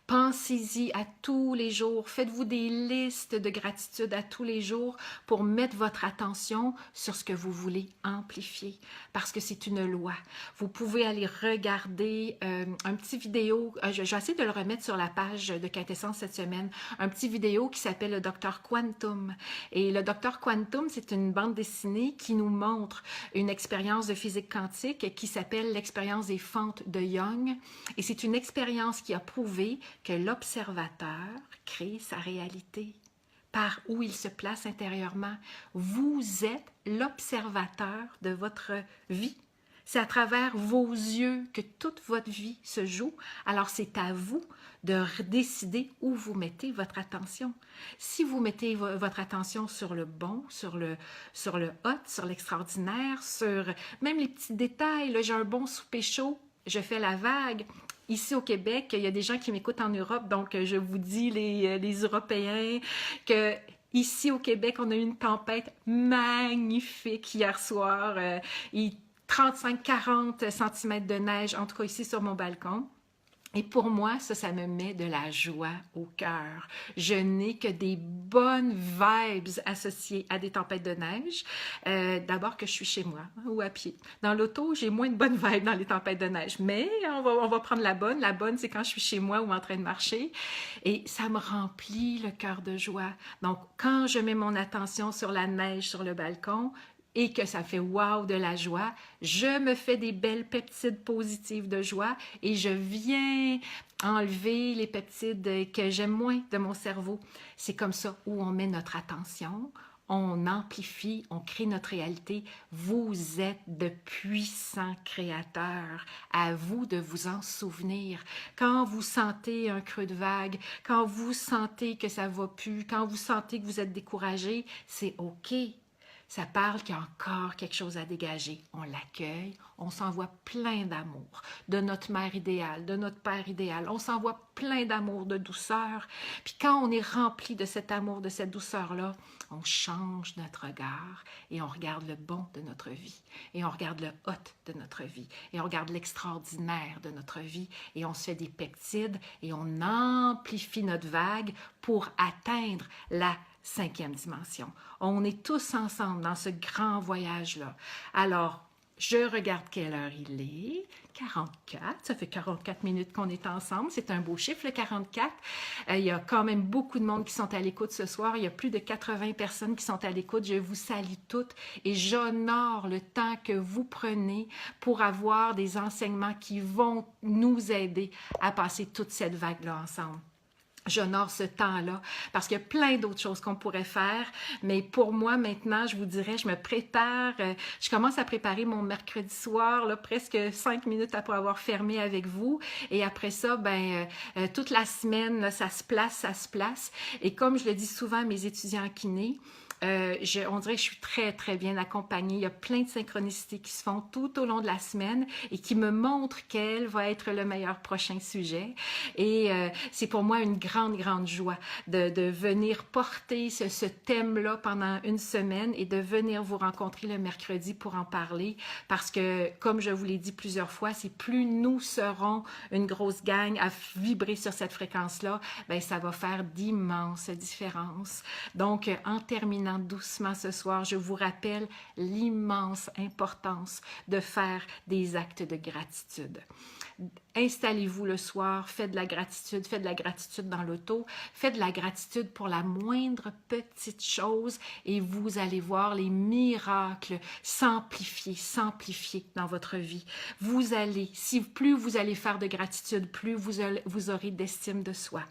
Speaker 1: Pensez-y à tous les jours. Faites-vous des listes de gratitude à tous les jours pour mettre votre attention sur ce que vous voulez amplifier. Parce que c'est une loi. Vous pouvez aller regarder un petit vidéo. Je vais essayer de le remettre sur la page de Quintessence cette semaine. Un petit vidéo qui s'appelle le Docteur Quantum. Et le Docteur Quantum, c'est une bande dessinée qui nous montre une expérience de physique quantique qui s'appelle l'expérience des fentes de Young. Et c'est une expérience qui a prouvé que l'observateur crée sa réalité par où il se place intérieurement. Vous êtes l'observateur de votre vie. C'est à travers vos yeux que toute votre vie se joue. Alors, c'est à vous de décider où vous mettez votre attention. Si vous mettez votre attention sur le bon, sur le hot, sur l'extraordinaire, sur même les petits détails, là, j'ai un bon souper chaud, je fais la vague. Ici au Québec, il y a des gens qui m'écoutent en Europe, donc je vous dis, les Européens, que ici au Québec, on a eu une tempête magnifique hier soir. 35-40 cm de neige, en tout cas ici sur mon balcon. Et pour moi, ça me met de la joie au cœur. Je n'ai que des bonnes vibes associées à des tempêtes de neige. D'abord que je suis chez moi ou à pied. Dans l'auto, j'ai moins de bonnes vibes dans les tempêtes de neige. Mais on va prendre la bonne. La bonne, c'est quand je suis chez moi ou en train de marcher. Et ça me remplit le cœur de joie. Donc, quand je mets mon attention sur la neige sur le balcon, et que ça fait wow de la joie, je me fais des belles peptides positives de joie et je viens enlever les peptides que j'aime moins de mon cerveau. C'est comme ça où on met notre attention, on amplifie, on crée notre réalité. Vous êtes de puissants créateurs. À vous de vous en souvenir. Quand vous sentez un creux de vague, quand vous sentez que ça va plus, quand vous sentez que vous êtes découragé, c'est OK. Ça parle qu'il y a encore quelque chose à dégager. On l'accueille, on s'envoie plein d'amour de notre mère idéale, de notre père idéal. On s'envoie plein d'amour, de douceur. Puis quand on est rempli de cet amour, de cette douceur-là, on change notre regard et on regarde le bon de notre vie. Et on regarde le hot de notre vie. Et on regarde l'extraordinaire de notre vie. Et on se fait des peptides et on amplifie notre vague pour atteindre la 5e dimension. On est tous ensemble dans ce grand voyage-là. Alors, je regarde quelle heure il est. 44, ça fait 44 minutes qu'on est ensemble. C'est un beau chiffre, le 44. Il y a quand même beaucoup de monde qui sont à l'écoute ce soir. Il y a plus de 80 personnes qui sont à l'écoute. Je vous salue toutes et j'honore le temps que vous prenez pour avoir des enseignements qui vont nous aider à passer toute cette vague-là ensemble. J'honore ce temps-là parce qu'il y a plein d'autres choses qu'on pourrait faire, mais pour moi maintenant, je vous dirais, je me prépare, je commence à préparer mon mercredi soir, là, presque 5 minutes après avoir fermé avec vous, et après ça, toute la semaine, là, ça se place, et comme je le dis souvent à mes étudiants en kiné, on dirait que je suis très, très bien accompagnée. Il y a plein de synchronicités qui se font tout au long de la semaine et qui me montrent quel va être le meilleur prochain sujet. Et c'est pour moi une grande, grande joie de venir porter ce thème-là pendant une semaine et de venir vous rencontrer le mercredi pour en parler parce que, comme je vous l'ai dit plusieurs fois, c'est plus nous serons une grosse gang à vibrer sur cette fréquence-là, ben ça va faire d'immenses différences. Donc, en terminant doucement ce soir, je vous rappelle l'immense importance de faire des actes de gratitude. Installez-vous le soir, faites de la gratitude dans l'auto, faites de la gratitude pour la moindre petite chose et vous allez voir les miracles s'amplifier dans votre vie. Vous allez, plus vous allez faire de gratitude, plus vous aurez d'estime de soi.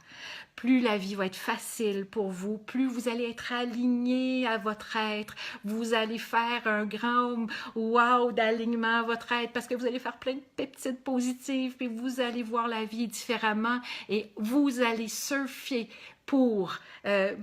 Speaker 1: Plus la vie va être facile pour vous, plus vous allez être aligné à votre être, vous allez faire un grand wow d'alignement à votre être parce que vous allez faire plein de peptides positives, puis vous allez voir la vie différemment et vous allez surfer pour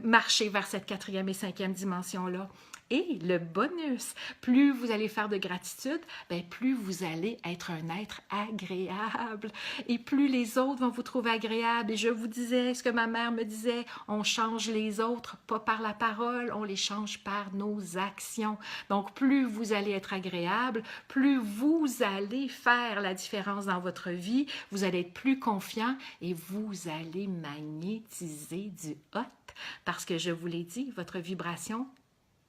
Speaker 1: marcher vers cette 4e et 5e dimension-là. Et le bonus, plus vous allez faire de gratitude, plus vous allez être un être agréable et plus les autres vont vous trouver agréable. Et je vous disais ce que ma mère me disait, on change les autres, pas par la parole, on les change par nos actions. Donc, plus vous allez être agréable, plus vous allez faire la différence dans votre vie, vous allez être plus confiant et vous allez magnétiser du hot parce que je vous l'ai dit, votre vibration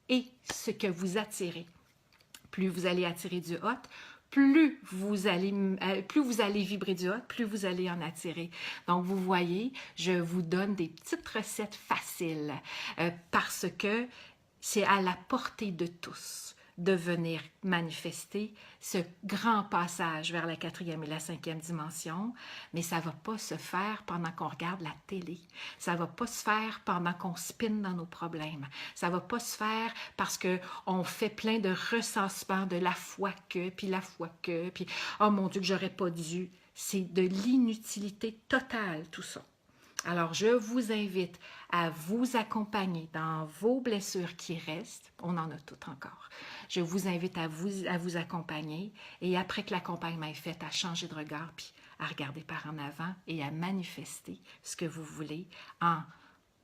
Speaker 1: et ce que vous attirez. Plus vous allez attirer du hot, plus vous allez vibrer du hot, plus vous allez en attirer. Donc, vous voyez, je vous donne des petites recettes faciles parce que c'est à la portée de tous de venir manifester ce grand passage vers la 4e et la 5e dimension, mais ça ne va pas se faire pendant qu'on regarde la télé. Ça ne va pas se faire pendant qu'on spinne dans nos problèmes. Ça ne va pas se faire parce qu'on fait plein de recensements de la foi que, puis oh mon Dieu que j'aurais pas dû. C'est de l'inutilité totale tout ça. Alors, je vous invite à vous accompagner dans vos blessures qui restent. On en a toutes encore. Je vous invite à vous accompagner et après que l'accompagnement est fait, à changer de regard puis à regarder par en avant et à manifester ce que vous voulez en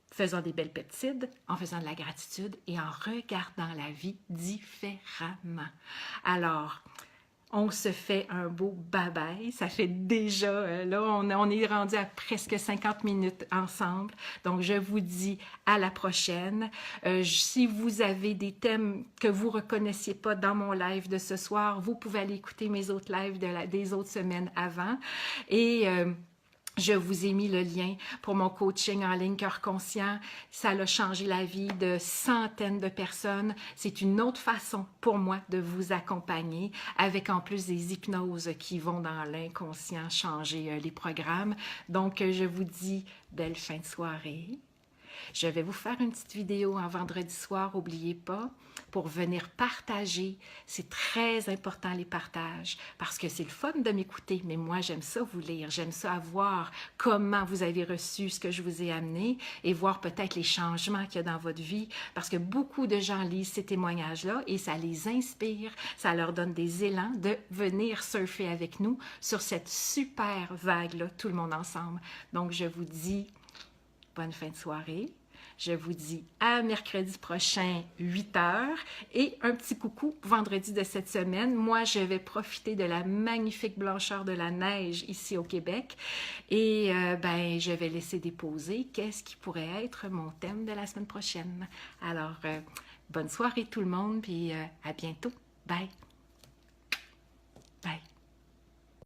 Speaker 1: faisant des belles peptides, en faisant de la gratitude et en regardant la vie différemment. Alors, on se fait un beau bye-bye. Ça fait déjà, là, on est rendu à presque 50 minutes ensemble. Donc, je vous dis à la prochaine. Si vous avez des thèmes que vous ne reconnaissiez pas dans mon live de ce soir, vous pouvez aller écouter mes autres lives des autres semaines avant. Et je vous ai mis le lien pour mon coaching en ligne Cœur Conscient. Ça a changé la vie de centaines de personnes. C'est une autre façon pour moi de vous accompagner avec en plus des hypnoses qui vont dans l'inconscient changer les programmes. Donc, je vous dis belle fin de soirée. Je vais vous faire une petite vidéo en vendredi soir, n'oubliez pas, pour venir partager. C'est très important les partages, parce que c'est le fun de m'écouter, mais moi j'aime ça vous lire, j'aime ça voir comment vous avez reçu ce que je vous ai amené et voir peut-être les changements qu'il y a dans votre vie, parce que beaucoup de gens lisent ces témoignages-là et ça les inspire, ça leur donne des élans de venir surfer avec nous sur cette super vague-là, tout le monde ensemble. Donc je vous dis bonne fin de soirée. Je vous dis à mercredi prochain, 8h, et un petit coucou vendredi de cette semaine. Moi, je vais profiter de la magnifique blancheur de la neige ici au Québec et ben, je vais laisser déposer qu'est-ce qui pourrait être mon thème de la semaine prochaine. Alors, bonne soirée tout le monde, puis à bientôt. Bye! Bye!